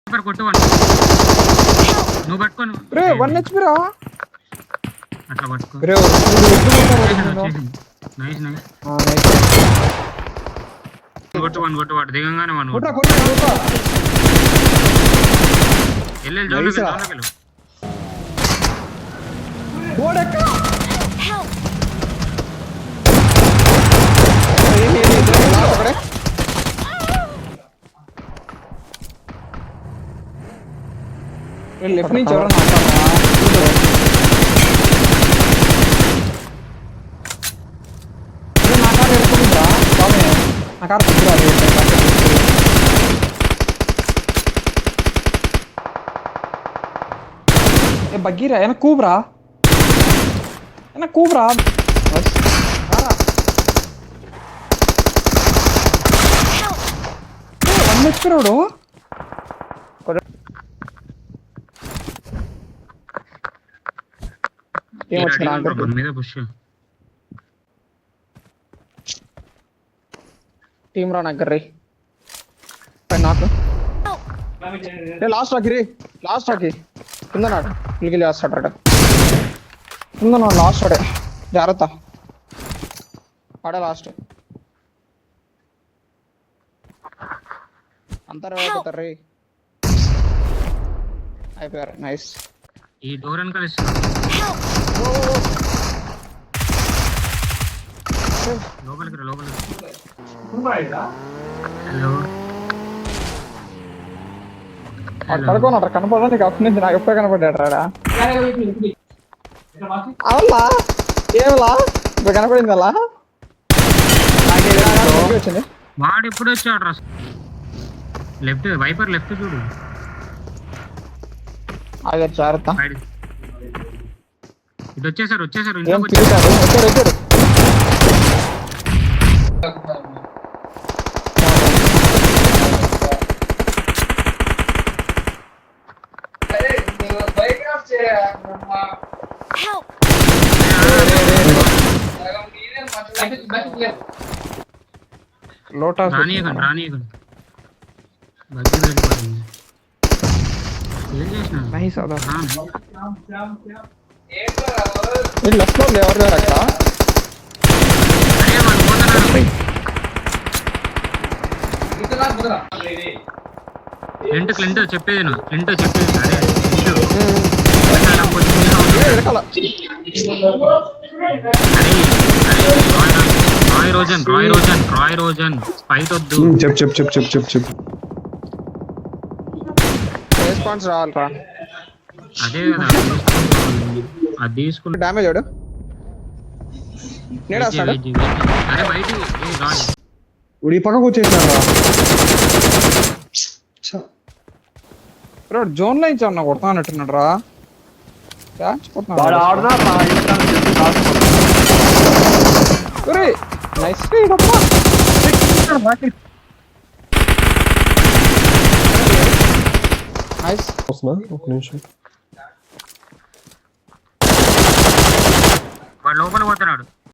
కొట్టు నువ్వు పట్టుకోను రే 1 HP రా అట్లా పట్టుకో రే నైస్ నైస్ ఆ నైస్ కొట్టు వాడు దిగంగానే వన్ కొట్ట ఎల్లెల్ జోన్లోకి వెళ్ళు ఓడక్క లెఫ్ట్ నుంచి ఎవరు బగ్గీరా ఏనా కూబ్రా వచ్చాడు ఏం వచ్చిన మీద పుష్ టీమ్ రా నాకు రే నాకు లాస్ట్ రాకి కింద నాడు పిలికి లాస్ట్ కింద నాడు లాస్ట్ ఆడే జాగ్రత్త ఆడే లాస్ట్ అంతా అయిపోతారు రే అయిపోయారు నైస్ ఈ డోర్ అని కలిసి లోపలికి హలో పడుకోనట కనపడా నీకు అప్పటి నుంచి నాకు ఎప్పుడే కనపడ్డాడు రాడా అవునా ఏమలా ఇప్పుడు కనపడింది అలా వచ్చింది వాడు ఎప్పుడు వచ్చాడు రా లెఫ్ట్ వైపర్ లెఫ్ట్ చూడు అదే జాగ్రత్త ఇటు వచ్చేసారు వచ్చాడు లోటస్ రానియకండి నైస్ అదా లెఫ్ట్ లో ఎవరు అక్కడ క్లింటో చెప్పేది రాయ్ రోజన్ ఫైట్ వద్దు చెప్పు రెస్పాన్స్ రావాలరా అదే కదా అది తీసుకుంటే డ్యామేజ్ వాడు నేడేస్తాడు అరే బయట ఉడి పక్కకు వచ్చేసారా జోన్ లో నుంచి అన్న కొడతా అన్నట్టున్నాడు రా నైస్ నైస్ ఒక నిమిషం వాడు లోపల పోతున్నాడు